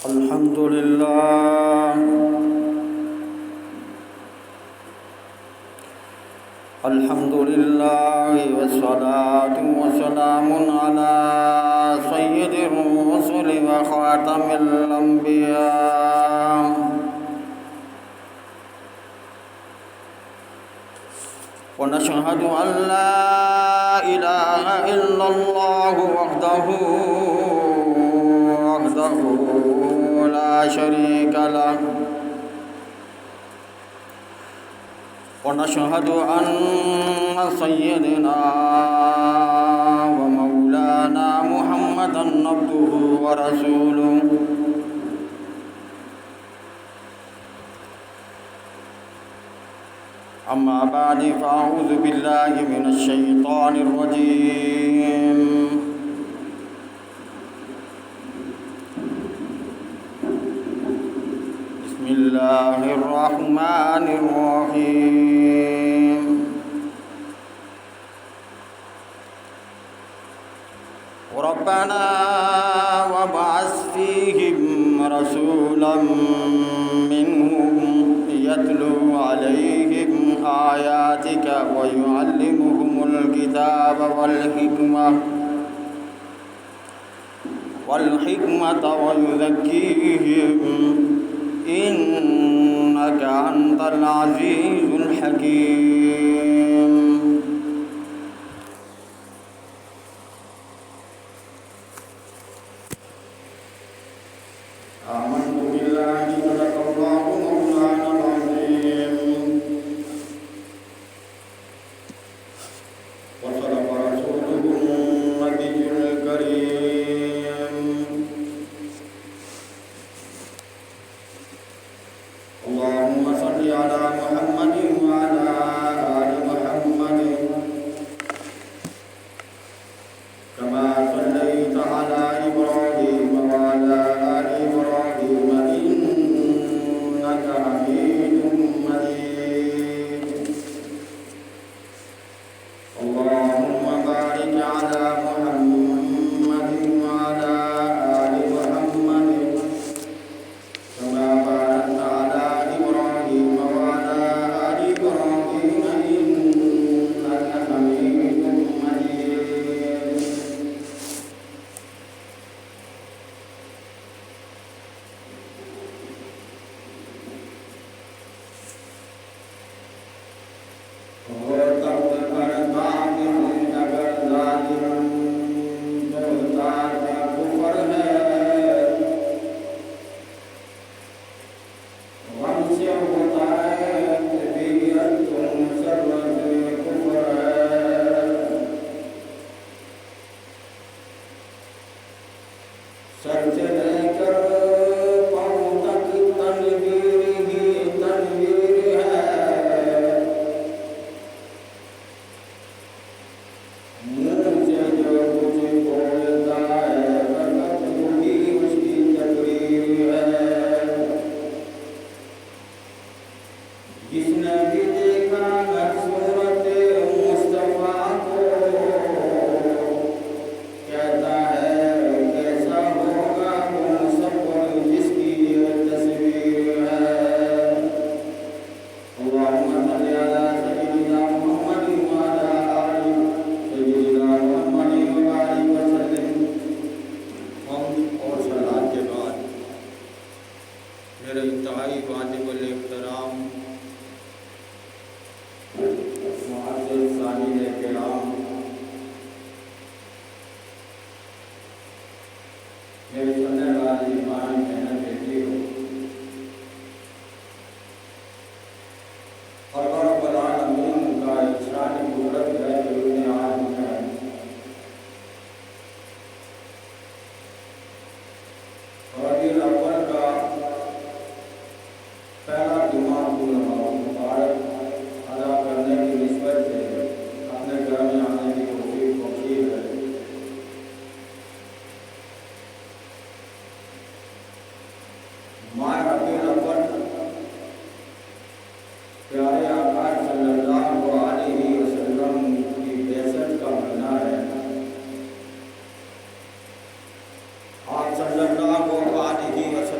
الحمد لله الحمد لله والصلاة والسلام على سيد الرسل وخاتم الأنبياء ونشهد أن لا إله إلا الله وحده لا شريك له ونشهد أن سيدنا ومولانا محمدا عبده ورسوله أما بعد فأعوذ بالله من الشيطان الرجيم بسم الله الرحمن الرحيم ربنا وابعث فيهم رسولا منهم يتلو عليهم آياتك ويعلمهم الكتاب والحكمة ويزكيهم إنك أنت العزيز الحكيم آمنت بالله صدق الله مولانا العظيم وصدق رسوله النبي الكريم اللهم صل على محمد وعلى آل محمد كما صليت على إبراهيم وعلى آل إبراهيم إنك حميد مجيد اللهم بارك على محمد وعلى آل محمد كما باركت على إبراهيم وعلى آل إبراهيم إنك حميد مجيد سر سے لے کر پاؤں تک تنویر ہی تنویر ہے منہ سے جو کچھ بولتا ہے برکت وہی اس کی تقریر ہے جس نے بھی دیکھا صورت مصطفیٰ کو کہتا ہے کیسا ہوگا وہ مصور جس کی یہ تصویر ہے اللہم صلی علی سیدنا محمد وعلی آل سیدنا محمد وبارک وسلم حمد اور صلوات کے بعد میرے انتہائی واجب الاحترام معزز سامعین کرام میرے سننے والے ایمان بہنیں بیٹیوں اللہ رب العالمین کا احسان قدرت ہے کہ انہیں آج میں ربیع الاول کا پہلا جمعہ مبارک ادا کرنے کی نسبت سے اپنے گھر میں آنے کی توفیق بخشی ہے ماہ ربیع الاول پیارے آقا صلی اللہ علیہ وسلم کی بعثت کا مہینہ ہے آپ صلی اللہ علیہ وسلم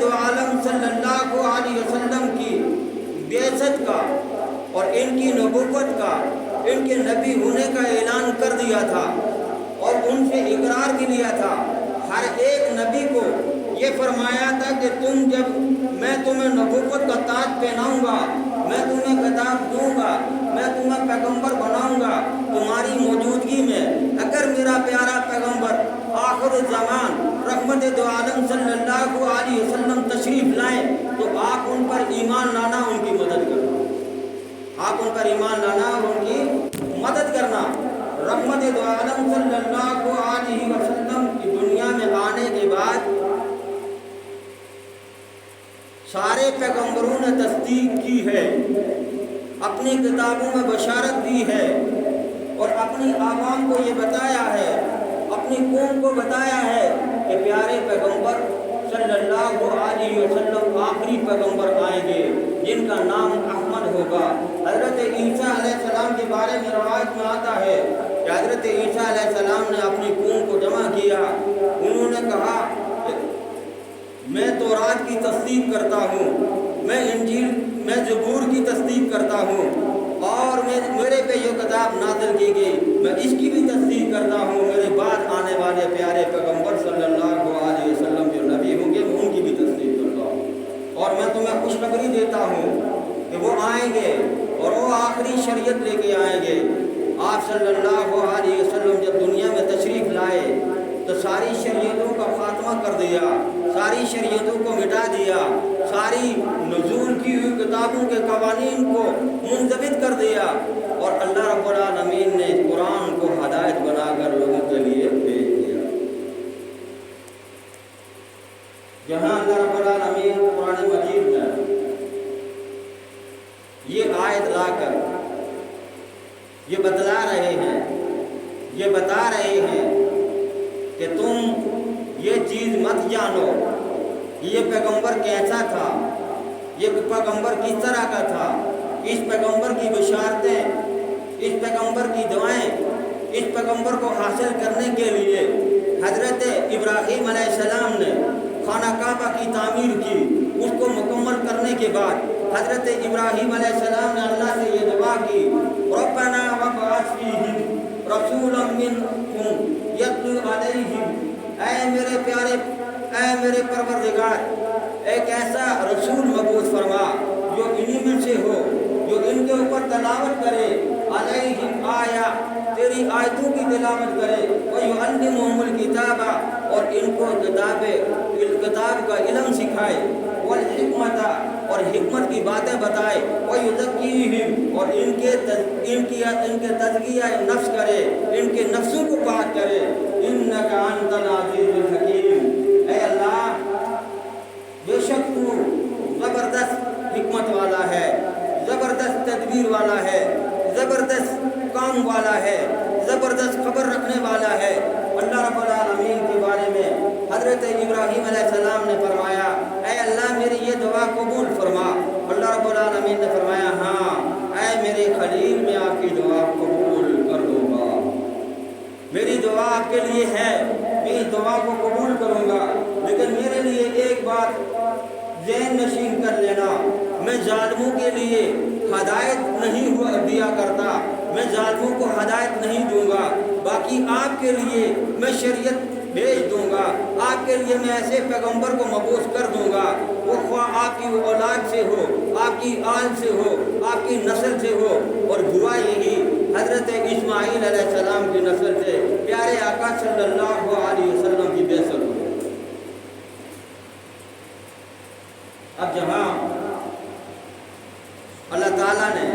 دو عالم صلی اللہ علیہ وسلم کی بعثت کا اور ان کی نبوت کا، ان کے نبی ہونے کا اعلان کر دیا تھا اور ان سے اقرار بھی لیا تھا۔ ہر ایک نبی کو یہ فرمایا تھا کہ جب میں تمہیں نبوت کا تاج پہناؤں گا، میں تمہیں کتاب دوں گا، میں تمہیں پیغمبر بناؤں گا تمہاری موجودگی میں، اگر میرا پیارا پیغمبر آخر الزمان رحمت دو عالم صلی اللہ علیہ وسلم تشریف لائیں تو آپ ان پر ایمان لانا، ان کی مدد کرنا، آپ ان پر ایمان لانا اور ان کی مدد کرنا۔ رحمت دو عالم صلی اللہ علیہ وسلم کی دنیا میں آنے کے بعد سارے پیغمبروں نے تصدیق کی ہے، اپنی کتابوں میں بشارت دی ہے اور اپنی عوام کو یہ بتایا ہے، اپنی قوم کو بتایا ہے کہ پیارے پیغمبر صلی اللہ علیہ وسلم آخری پیغمبر آئیں گے جن کا نام احمد ہوگا۔ حضرت عیسیٰ علیہ السلام کے بارے میں روایت میں آتا ہے کہ حضرت عیسیٰ علیہ السلام نے اپنی قوم کو جمع کیا، انہوں نے کہا میں تورات کی تصدیق کرتا ہوں، میں انجیل، میں زبور کی تصدیق کرتا ہوں اور میرے پہ یہ کتاب نازل کی گئی، میں اس کی بھی تصدیق کرتا ہوں، میرے بعد آنے والے پیارے پیغمبر صلی اللہ علیہ وسلم جو نبی ہوں گے میں ان کی بھی تصدیق کرتا ہوں اور میں تمہیں خوشخبری دیتا ہوں کہ وہ آئیں گے اور وہ آخری شریعت لے کے آئیں گے۔ آپ صلی اللہ علیہ وسلم جب دنیا میں تشریف لائے تو ساری شریعتوں کا خاتمہ کر دیا، ساری شریعتوں کو مٹا دیا، ساری نزول کی ہوئی کتابوں کے قوانین کو منضبط کر دیا اور اللہ رب العالمین نے قرآن کو ہدایت بنا کر لوگوں کے لیے بھیج دیا۔ جہاں اللہ رب العالمین قرآن مجید میں یہ آیت لا کر یہ بتلا رہے ہیں، یہ بتا رہے ہیں کہ تم یہ چیز مت جانو کہ یہ پیغمبر کیسا تھا، یہ پیغمبر کس طرح کا تھا، اس پیغمبر کی بشارتیں، اس پیغمبر کی دعائیں، اس پیغمبر کو حاصل کرنے کے لیے حضرت ابراہیم علیہ السلام نے خانہ کعبہ کی تعمیر کی، اس کو مکمل کرنے کے بعد حضرت ابراہیم علیہ السلام نے اللہ سے یہ دعا کی، ربنا وابعث فیہم رسولا منہم یتلو علیہم، اے میرے پیارے، اے میرے پروردگار ایک ایسا رسول مبعوث فرما جو انہی میں سے ہو، جو ان کے اوپر تلاوت کرے، علیہم آیا، تیری آیتوں کی تلاوت کرے، وَيُعَلِّمُهُمُ الْكِتَابَ، اور ان کو کتاب کا علم سکھائے، وَالْحِکْمَةَ، اور حکمت کی باتیں بتائے، وَيُزَكِّيهِمْ، اور ان کے تزکیہ نفس کرے، ان کے نفسوں کو پاک کرے، إِنَّكَ أَنْتَ الْعَزِيزُ الْحَكِيمُ، اے اللہ بے شک تو زبردست حکمت والا ہے، زبردست تدبیر والا ہے، زبردست کام والا ہے، زبردست خبر رکھنے والا ہے۔ اللہ رب العالمین کے بارے میں حضرت ابراہیم علیہ السلام نے فرمایا اے اللہ میری یہ دعا قبول فرما، اللہ رب العالمین نے فرمایا ہاں اے میرے خلیل میں آپ کی دعا قبول کر دوں گا، میری دعا آپ کے لیے ہے، میں اس دعا کو قبول کروں گا، لیکن میرے لیے ایک بات ذہن نشین کر لینا، میں ظالموں کے لیے ہدایت نہیں دیا کرتا، میں ظالموں کو ہدایت نہیں دوں گا، باقی آپ کے لیے میں شریعت بھیج دوں گا، آپ کے لیے میں ایسے پیغمبر کو مبعوث کر دوں گا، وہ خواہ آپ کی اولاد سے ہو، آپ کی آل سے ہو، آپ کی نسل سے ہو، اور ہوا یہی حضرت اسماعیل علیہ السلام کی نسل سے پیارے آقا صلی اللہ علیہ وسلم کی بعثت ہوئی۔ اب جہاں اللہ تعالیٰ نے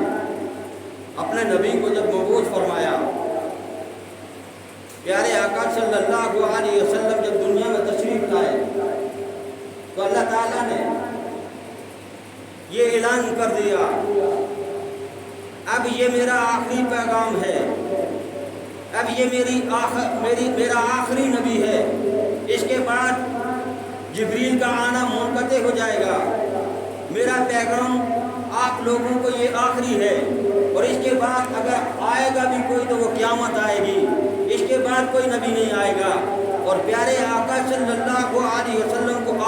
اپنے نبی کو جب مبعوث فرمایا، پیارے آقا صلی اللہ علیہ وسلم جب دنیا میں تشریف لائے تو اللہ تعالیٰ نے یہ اعلان کر دیا اب یہ میرا آخری پیغام ہے، اب یہ میرا آخری نبی ہے، اس کے بعد جبریل کا آنا منقطع ہو جائے گا، میرا پیغام آپ لوگوں کو یہ آخری ہے، اور اس کے بعد اگر آئے گا بھی کوئی تو وہ قیامت آئے گی، اس کے بعد کوئی نبی نہیں آئے گا، اور پیارے آقا صلی اللہ علیہ وسلم کو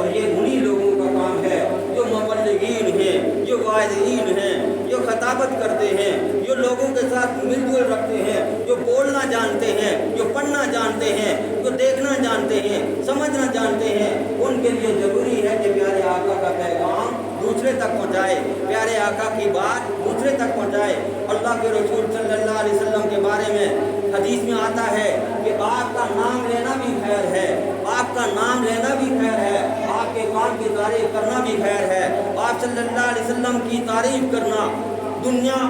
اور یہ انہی لوگوں کا کام ہے جو مبلغین ہیں، جو واعظین ہیں، جو خطابت کرتے ہیں، جو لوگوں کے ساتھ مل جل رکھتے ہیں، جو بولنا جانتے ہیں، جو پڑھنا جانتے ہیں، جو دیکھنا جانتے ہیں، سمجھنا جانتے ہیں۔ ان کے لیے ضروری ہے کہ پیارے آقا کا پیغام دوسرے تک پہنچائے، پیارے آقا کی بات دوسرے تک پہنچائے۔ اللہ کے رسول صلی اللہ علیہ وسلم کے بارے میں حدیث میں آتا ہے کہ آپ کا نام لینا بھی خیر ہے، آپ کا نام لینا بھی خیر ہے، آپ کے کام کی تعریف کرنا بھی خیر ہے۔ آپ صلی اللہ علیہ وسلم کی تعریف کرنا دنیا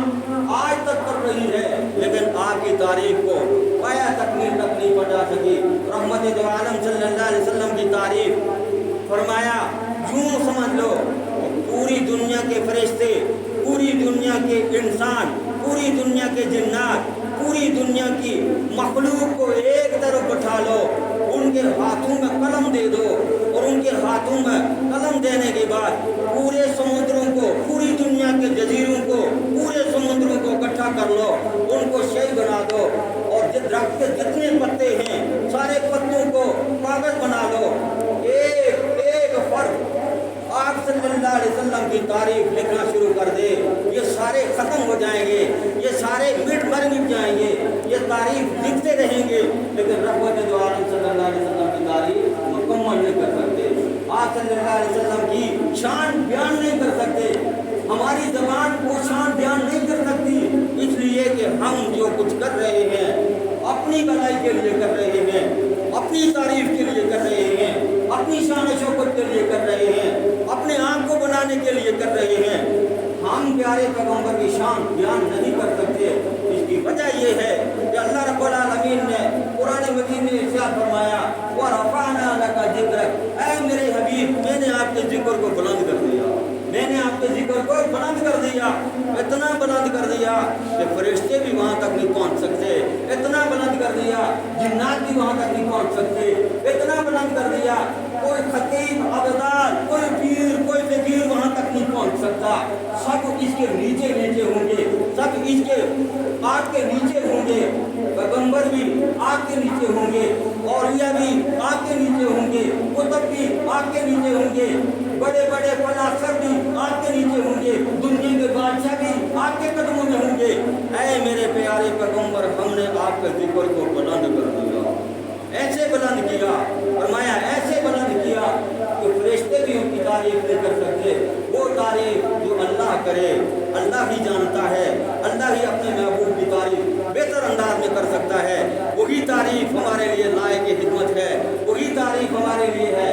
آج تک کر رہی ہے، لیکن آپ کی تعریف کو پایا تکمیل تک نہیں پہنچا سکی۔ رحمت دو عالم صلی اللہ علیہ وسلم کی تعریف فرمایا، یوں سمجھ لو پوری دنیا کے فرشتے، پوری دنیا کے انسان، پوری دنیا کے جنات، پوری دنیا کی مخلوق کو ایک طرف بٹھا لو، ان کے ہاتھوں میں قلم دے دو، اور ان کے ہاتھوں میں قلم دینے کے بعد پورے سمندروں کو، پوری دنیا کے جزیروں کو، پورے سمندروں کو اکٹھا کر لو، ان کو شے بنا دو، اور درخت کے جتنے پتے ہیں سارے پتوں کو کاغذ بنا لو، ایک ایک فرد آپ صلی اللہ علیہ وسلم کی تعریف لکھنا شروع کر دے، یہ سارے ختم ہو جائیں گے، یہ سارے مٹ جائیں گے، یہ تعریف لکھتے رہیں گے، لیکن رحمت دو عالم صلی اللہ علیہ وسلم کی تعریف مکمل نہیں کر سکتے۔ آپ صلی اللہ علیہ وسلم کی شان بیان نہیں کر سکتے، ہماری زبان وہ شان بیان نہیں کر سکتی، اس لیے کہ ہم جو کچھ کر رہے ہیں اپنی بھلائی کے لیے کر رہے ہیں، اپنی تعریف کے لیے کر رہے ہیں، اپنی شان و شوکت کے لیے کر رہے ہیں، اپنے آپ کو بنانے کے لیے کر رہے ہیں۔ ہم پیارے پیغمبر کی شان بیان نہیں کر سکتے، اس کی وجہ یہ ہے کہ اللہ رب العالمین نے قرآن مجید میں ارشاد فرمایا، وَرَفَعْنَا لَكَ ذِكْرَكَ، اے میرے حبیب میں نے آپ کے ذکر کو بلند کر دیا، میں نے آپ کے ذکر کو بلند کر دیا، اتنا بلند کر دیا کہ فرشتے بھی وہاں تک نہیں پہنچ سکتے، اتنا بلند کر دیا جنات بھی وہاں تک نہیں پہنچ سکتے، اتنا بلند کر دیا کوئی خطیب ابدال، کوئی پیر، کوئی فقیر وہاں تک نہیں پہنچ سکتا، سب اس کے نیچے نیچے ہوں گے، سب اس کے آگ کے نیچے ہوں گے، پیغمبر بھی آگ کے نیچے ہوں گے، اولیاء بھی آگ کے نیچے ہوں گے، کتب بھی آگ کے نیچے ہوں گے، بڑے بڑے فلاسفہ بھی آگ کے نیچے ہوں گے، دنیا کے بادشاہ بھی آگ کے قدموں میں ہوں گے۔ اے میرے پیارے پیغمبر، ہم نے آپ کے ذکر کو بلند کر دیا، ایسے بلند کیا، فرمایا ایسے بلند کیا کہ فرشتے بھی ان کی تعریف نہیں کر سکتے۔ وہ تعریف جو اللہ کرے، اللہ ہی جانتا ہے، اللہ ہی اپنے محبوب کی تعریف بہتر انداز میں کر سکتا ہے، وہی تعریف ہمارے لیے لائق خدمت ہے، وہی تعریف ہمارے لیے ہے۔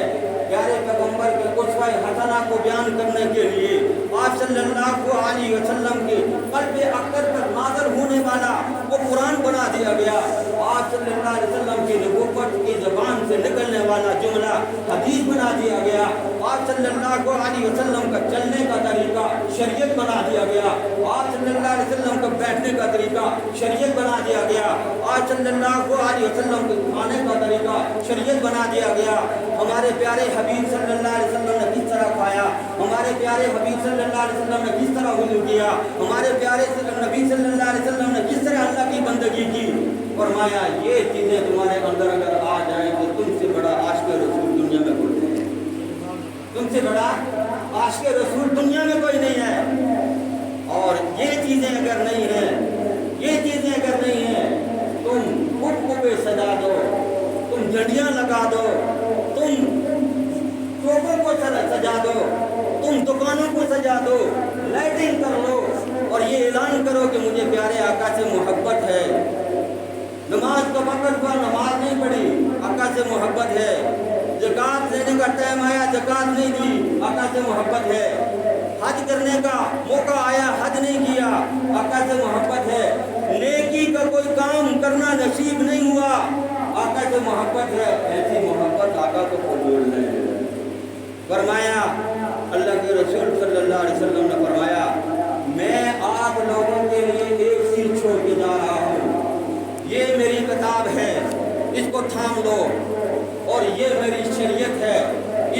پیارے پیغمبر کے اسوہ حسنہ کو بیان کرنے کے لیے آپ صلی اللہ علیہ وسلم کے قلب اکثر پر نازل ہونے والا وہ قرآن بنا دیا گیا، آپ صلی اللہ علیہ وسلم کی نبوت کی زبان سے نکلنے والا جملہ حدیث بنا دیا گیا، آپ صلی اللہ علیہ وسلم کا چلنے کا طریقہ شریعت بنا دیا گیا، آپ صلی اللہ علیہ وسلم کا بیٹھنے کا طریقہ شریعت بنا دیا گیا، آپ صلی اللہ علیہ وسلم کے کھانے کا طریقہ شریعت بنا دیا گیا۔ ہمارے پیارے حبیب صلی اللہ علیہ وسلم نے کس طرح کھایا، ہمارے پیارے حبیب صلی اللہ علیہ وسلم نے کس طرح وضو کیا، ہمارے پیارے نبی صلی اللہ علیہ وسلم نے کس طرح اللہ کی بندگی کی، فرمایا یہ چیزیں تمہارے اندر اگر آ جائیں تو تم سے بڑا عاشق رسول دنیا میں کوئی نہیں ہے، تم سے بڑا عاشق رسول دنیا میں کوئی نہیں ہے۔ اور یہ چیزیں اگر نہیں ہیں، یہ چیزیں اگر نہیں ہیں، تم پہ سجا دو، تم جھنڈیاں لگا دو، تم چوکوں کو سجا دو، تم دکانوں کو سجا دو، لائٹنگ کر لو، اور یہ اعلان کرو کہ مجھے پیارے آقا سے محبت ہے۔ نماز کا وقت پر نماز نہیں پڑھی، آقا سے محبت ہے۔ زکوٰۃ دینے کا ٹائم آیا، زکوٰۃ نہیں دی، آقا سے محبت ہے۔ حج کرنے کا موقع آیا، حج نہیں کیا، آقا سے محبت ہے۔ نیکی کا کوئی کام کرنا نصیب نہیں ہوا، آقا سے محبت ہے۔ ایسی محبت آقا کو قبول نہیں ہے۔ فرمایا اللہ کے رسول صلی اللہ علیہ وسلم نے فرمایا، میں آپ لوگوں کے لیے ایک چیز چھوڑ کے جا رہا ہوں، یہ میری کتاب ہے، اس کو تھام لو، اور یہ میری شریعت ہے،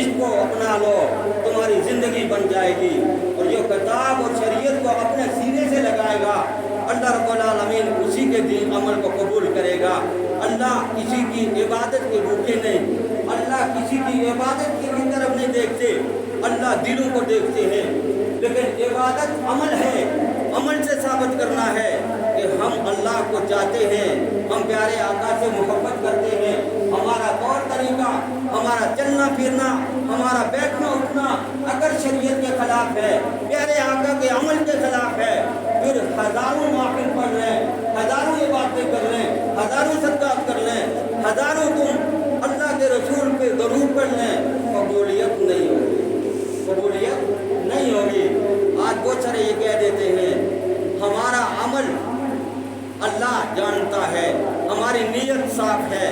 اس کو اپنا لو، تمہاری زندگی بن جائے گی۔ اور جو کتاب اور شریعت کو اپنے سینے سے لگائے گا، اللہ رب العالمین اسی کے دین عمل کو قبول کرے گا۔ اللہ کسی کی عبادت کے بھوکے نہیں، اللہ اللہ کسی کی عبادت کی طرف نہیں دیکھتے، اللہ دلوں کو دیکھتے ہیں۔ لیکن عبادت عمل ہے، عمل سے ثابت کرنا ہے کہ ہم اللہ کو چاہتے ہیں، ہم پیارے آقا سے محبت کرتے ہیں۔ ہمارا طور طریقہ، ہمارا چلنا پھرنا، ہمارا بیٹھنا اٹھنا اگر شریعت کے خلاف ہے، پیارے آقا کے عمل کے خلاف ہے، پھر ہزاروں نوافل پڑھ لیں، ہزاروں عبادتیں کر لیں، ہزاروں صدقات کر لیں، ہزاروں تم اللہ کے رسول پہ درود پڑھ لیں، قبولیت نہیں ہوگی، قبولیت نہیں ہوگی۔ آج بہت سارے یہ کہہ دیتے ہیں ہمارا عمل اللہ جانتا ہے، ہماری نیت صاف ہے،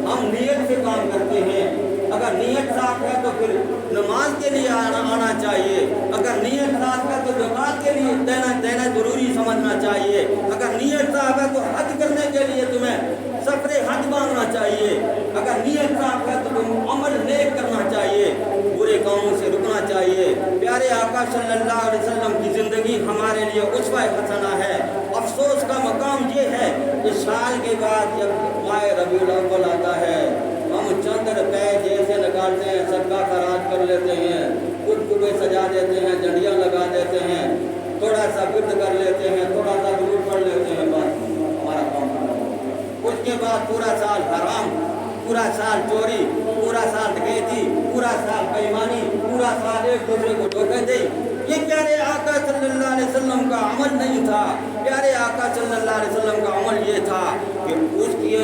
ہم نیت سے کام کرتے ہیں۔ اگر نیت صاف ہے تو پھر نماز کے لیے آنا چاہیے، اگر نیت صاف ہے تو زکوٰۃ کے لیے دینا ضروری سمجھنا چاہیے، اگر نیت صاف ہے تو حج کرنے کے لیے تمہیں سفر حج مانگنا چاہیے، اگر نیت صاف ہے تو تم عمل نیک کرنا چاہیے، برے کاموں سے رکنا چاہیے۔ پیارے آقا صلی اللہ علیہ وسلم کی زندگی ہمارے لیے اسوہ حسنہ ہے۔ افسوس کا مقام یہ ہے کہ سال کے بعد جب ماہ ربیع الاول آتا ہے، ہم چند روپے جیب سے نکالتے ہیں، صدقہ خراج کر لیتے ہیں، کنبے سجا دیتے ہیں، جھنڈیاں لگا دیتے ہیں، تھوڑا سا ورد کر لیتے ہیں، تھوڑا سا درود پڑھ لیتے ہیں، بس ہمارا کام ختم۔ اس کے بعد پورا سال حرام، پورا سال چوری، پورا سال ڈکیتی، پورا سال بےایمانی، پورا سال ایک دوسرے کو دھوکے دے۔ یہ پیارے آقا صلی اللہ علیہ وسلم کا عمل نہیں تھا۔ پیارے آقا صلی اللہ علیہ وسلم کا عمل یہ تھا کہ اس کے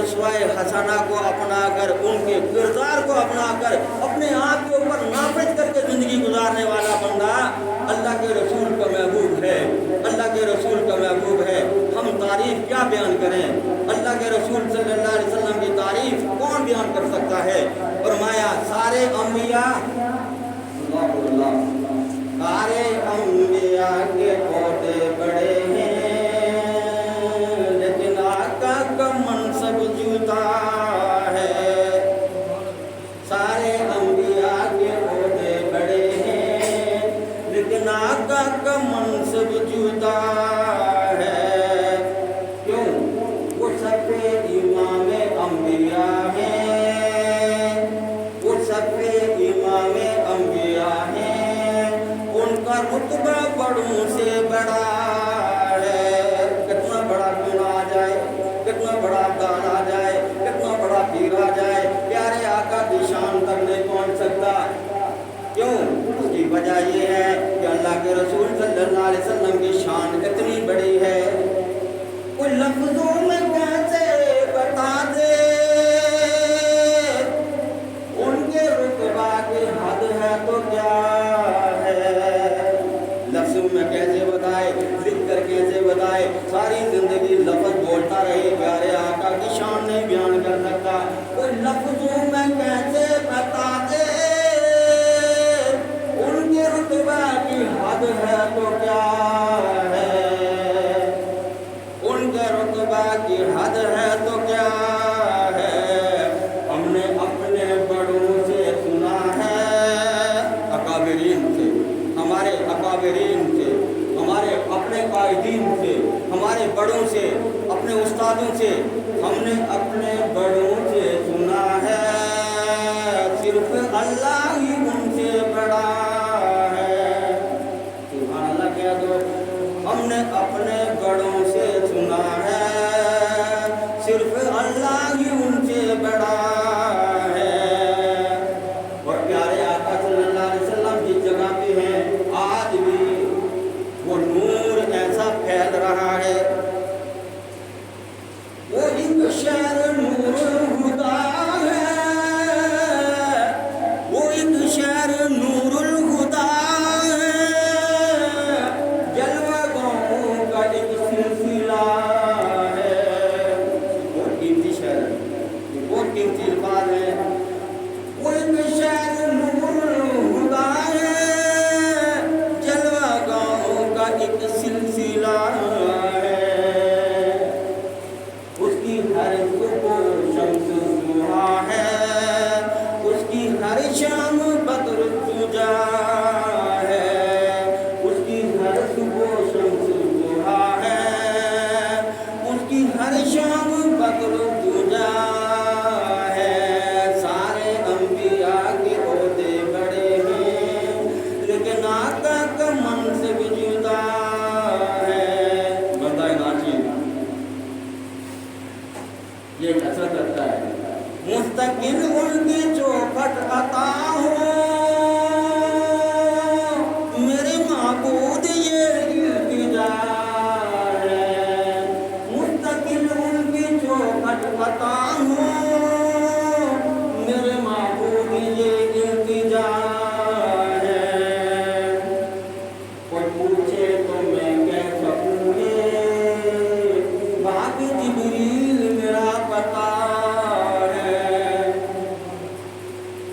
اسوہ حسنہ کو اپنا کر، ان کے کردار کو اپنا کر، اپنے آپ کے اوپر نافذ کر کے زندگی گزارنے والا بندہ اللہ کے رسول کا محبوب ہے، اللہ کے رسول کا محبوب ہے۔ ہم تعریف کیا بیان کریں؟ اللہ کے رسول صلی اللہ علیہ وسلم کی تعریف کون بیان کر سکتا ہے؟ فرمایا سارے انبیاء سارے انبیاء کے عہدے بڑے ہیں، لیکن آقا کا منصب جوتا ہے۔ سارے انبیاء کے عہدے بڑے ہیں، لیکن آقا کا منصب جوتا ہے۔ کیوں؟ وہ سب پہ امام انبیاء ہیں، وہ سب پہ امام انبیاء ہیں، ان کا رتبہ بڑوں سے بڑا ہے۔ کتنا بڑا کیوں آ جائے، کتنا بڑا دان آ جائے، کتنا بڑا پیر آ جائے، پیارے آقا کی شان تک نہیں پہنچ سکتا۔ کیوں؟ اس کی وجہ یہ ہے کہ اللہ کے رسول صلی اللہ علیہ وسلم کی شان اتنی بڑی ہے، کوئی لفظوں میں کیسے بتا دے ان کے رتبہ کی حد ہے تو کیا ہے، لفظوں میں کیسے بتائے، لکھ کر کیسے بتائے، ساری زندگی لفظ بولتا رہے، پیارے آقا کی شان نہیں بیان کر سکتا۔ کوئی لفظوں میں کیسے بتا دے ان کے رتبہ کی حد ہے تو کیا ہے، ان کے رتبہ کی حد ہے تو کیا ہے۔ ہم نے اپنے بڑوں سے سنا ہے، اکابرین سے، ہمارے اکابرین سے، ہمارے اپنے قائدین سے، ہمارے بڑوں سے، اپنے استادوں سے، ہم نے اپنے بڑوں سے سنا ہے، صرف اللہ ہی ان سے بڑا ہے۔ سبحان اللہ کہہ دو۔ ہم نے اپنے بڑوں سے سنا ہے، صرف اللہ ہی ان سے بڑا ہے۔ اور پیارے آقا صلی اللہ علیہ وسلم جس جگہ پہ ہیں آج بھی وہ نور ایسا پھیل رہا ہے، وہ ایک شہر نور الہدا ہے، وہ ایک شہر نور الہدا ہے، جلوہ گاؤں کا ایک سلسلہ ہے۔ بہت قیمتی شہر ہے، بہت قیمتی الفاظ ہے۔ وہ ایک شہر نور الہدا ہے، جلوہ گاؤں کا ایک سلسلہ ہے، اس کی ہر صبح شمس ضحیٰ ہے، اس کی ہر شام بدر الدجا ہے، اس کی ہر صبح شمس ضحیٰ ہے، اس کی ہر شام بدر الدجا ہے۔ سارے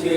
6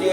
6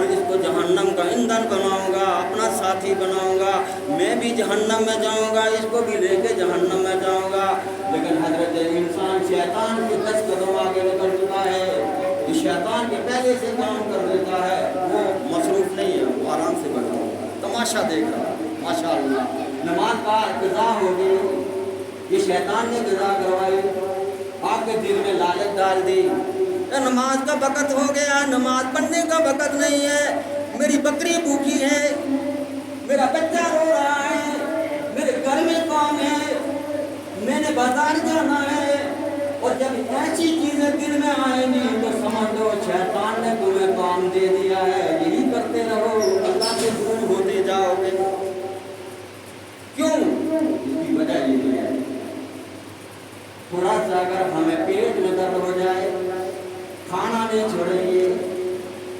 اور اس کو جہنم کا ایندھن بناؤں گا، اپنا ساتھی بناؤں گا، میں بھی جہنم میں جاؤں گا، اس کو بھی لے کے جہنم میں جاؤں گا۔ لیکن حضرت انسان شیطان کے 10 قدم آگے نکل چکا ہے، یہ شیطان کے پہلے سے کام کر دیتا ہے، وہ مصروف نہیں ہے، وہ آرام سے بیٹھا ہوگا، تماشا دیکھ رہا ہے۔ ماشاء اللہ نماز کا قضا ہو گئی، یہ شیطان نے قضا کروائی، آپ کے دل میں لالچ ڈال دی، نماز کا وقت ہو گیا، نماز پڑھنے کا وقت نہیں ہے، میری بکری بھوکی ہے، میرا بچہ رو رہا ہے، میرے گھر میں کام ہے، میں نے بازار جانا ہے۔ اور جب ایسی چیزیں دل میں آئیں گی تو سمجھ لو شیطان نے تمہیں کام دے دیا ہے، یہی کرتے رہو، اللہ سے دور ہوتے جاؤ گے۔ کیوں؟ اس کی وجہ یہ ہے، تھوڑا سا اگر ہمیں پیٹ میں درد ہو جائے کھانا نہیں چھوڑیں گے،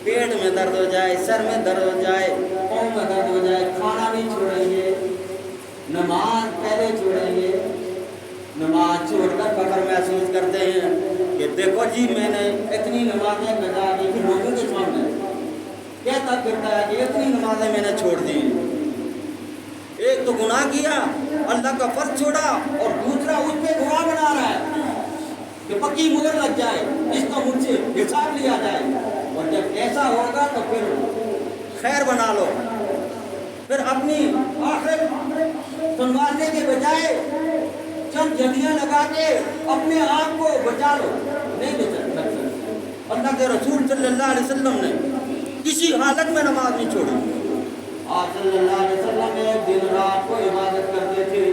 پیٹ میں درد ہو جائے، سر میں درد ہو جائے، پاؤں میں درد ہو جائے، کھانا نہیں چھوڑیں گے، نماز پہلے چھوڑیں گے، نماز چھوڑ کر فخر محسوس کرتے ہیں کہ دیکھو جی میں نے اتنی نمازیں قضا کی تھی، لوگوں کے سامنے کہتا پھرتا ہے کہ اتنی نمازیں میں نے چھوڑ دی۔ ایک تو گناہ کیا، اللہ کا فرض چھوڑا، اور دوسرا اس پہ گواہ بنا رہا ہے کہ پکی مہر لگ جائے، اس کا مجھ سے حساب لیا جائے۔ اور جب ایسا ہوگا تو پھر خیر بنا لو، پھر اپنی آخرت سنوارنے کے بجائے چند جھلیاں لگا کے اپنے آپ کو بچا لو، نہیں بچا سکتے۔ اللہ کے رسول صلی اللہ علیہ وسلم نے کسی حالت میں نماز نہیں چھوڑی۔ آپ صلی اللہ علیہ وسلم ایک دن رات کو عبادت کرتے تھے،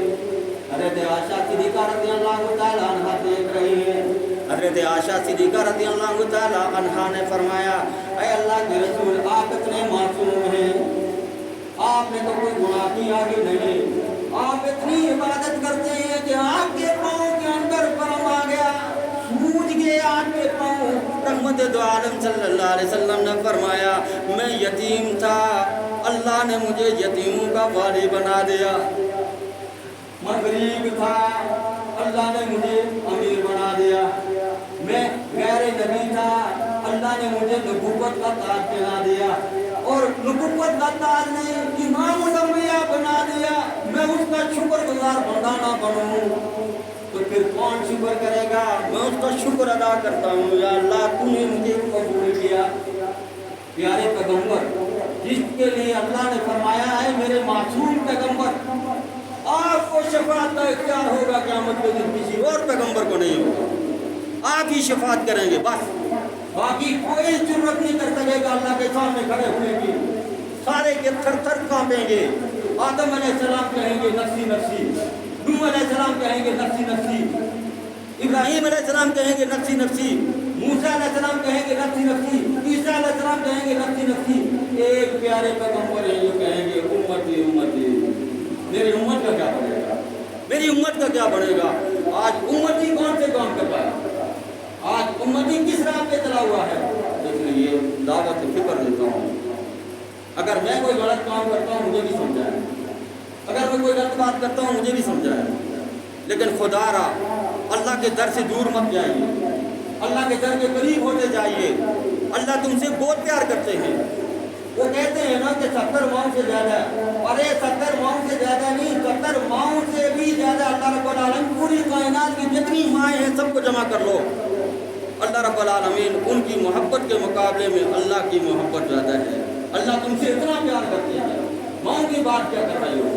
حضرت عائشہ صدیقہ رضی اللہ تعالیٰ عنہ دیکھ رہی ہیں۔ حضرت عائشہ صدیقہ رضی اللہ تعالیٰ عنہ نے فرمایا، اے اللہ کے رسول آپ اتنے معصوم ہیں، آپ نے تو کوئی گناہ کیا ہی نہیں، آپ اتنی عبادت کرتے ہیں کہ آپ کے پاؤں کے اندر برم آ گیا، سوج گئے آپ کے پاؤں۔ رحمت دو عالم صلی اللہ علیہ وسلم نے فرمایا، میں یتیم تھا، اللہ نے مجھے یتیموں کا والی بنا دیا، میں غریب تھا، اللہ نے مجھے امیر بنا دیا، میں غیر نبی تھا، اللہ نے مجھے نبوت کا تاج پہنا دیا، اور نبوت کا تاج نے امام الانبیاء بنا دیا، میں اس کا شکر گزار بندہ نہ بنوں تو پھر کون شکر کرے گا؟ میں اس کا شکر ادا کرتا ہوں، یا اللہ تو نے مجھے قبول کیا۔ پیارے پیغمبر جس کے لیے اللہ نے فرمایا ہے میرے معصوم پیغمبر، آپ کو شفاعت کا اختیار ہوگا قیامت کے دن، کسی اور پیغمبر کو نہیں ہوگا، آپ ہی شفاعت کریں گے بس، باقی کوئی ضرورت نہیں کر سکے گا اللہ کے سامنے کھڑے ہونے کی، سارے کے تھر تھر کانپیں گے۔ آدم علیہ السلام کہیں گے نفسی نفسی، نوح علیہ السلام کہیں گے نفسی نفسی، ابراہیم علیہ السلام کہیں گے نفسی نفسی، موسیٰ علیہ السلام کہیں گے نفسی نفسی، عیسیٰ علیہ السلام کہیں گے نفسی نفسی۔ ایک پیارے پیغمبر ہیں جو کہیں گے امتی امتی، میری امت کا کیا بڑھے گا، میری امت کا کیا بڑھے گا؟ آج امتی کون سے کام کر رہا ہے؟ آج امتی کس راہ پہ چلا ہوا ہے؟ اس لیے دعوت فکر دیتا ہوں، اگر میں کوئی غلط کام کرتا ہوں مجھے بھی سمجھائے، اگر میں کوئی غلط بات کرتا ہوں مجھے بھی سمجھائے، لیکن خدا را اللہ کے در سے دور مت جائیے، اللہ کے در کے قریب ہوتے جائیے، اللہ تم سے بہت پیار کرتے ہیں۔ وہ کہتے ہیں نا کہ 70 ماؤں سے زیادہ ہے، ارے 70 ماؤں سے زیادہ نہیں، 70 ماؤں سے بھی زیادہ اللہ رب العالمین پوری کائنات کی جتنی مائیں ہیں سب کو جمع کر لو، اللہ رب العالمین ان کی محبت کے مقابلے میں اللہ کی محبت زیادہ ہے۔ اللہ تم سے اتنا پیار کرتے ہیں، ماؤں کی بات کیا کر رہے ہو؟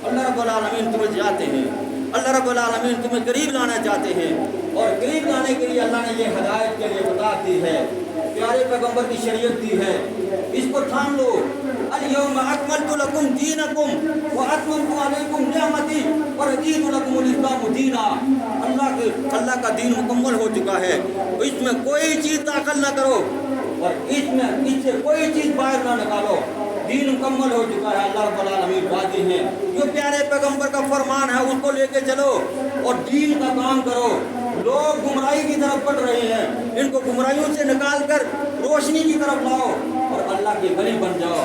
اللہ رب العالمین تمہیں چاہتے ہیں، اللہ رب العالمین تمہیں قریب لانا چاہتے ہیں، اور قریب لانے کے لیے اللہ نے یہ ہدایت کے لیے بتا دی ہے، پیارے پیغمبر کی شریعت دی ہے، اس کو تھام لو۔ الیوم اکملت لکم دینکم واتممت علیکم نعمتی ورضیت لکم الاسلام دینا۔ اللہ کا دین مکمل ہو چکا ہے، اس میں کوئی چیز داخل نہ کرو اور اس سے کوئی چیز باہر نہ نکالو، دین مکمل ہو چکا ہے، اللہ رب العالمین راضی ہیں۔ جو پیارے پیغمبر کا فرمان ہے اس کو لے کے چلو اور دین کا کام کرو۔ لوگ گمراہی کی طرف بڑھ رہے ہیں، ان کو گمراہیوں سے نکال کر روشنی کی طرف لاؤ اور اللہ کے ولی بن جاؤ۔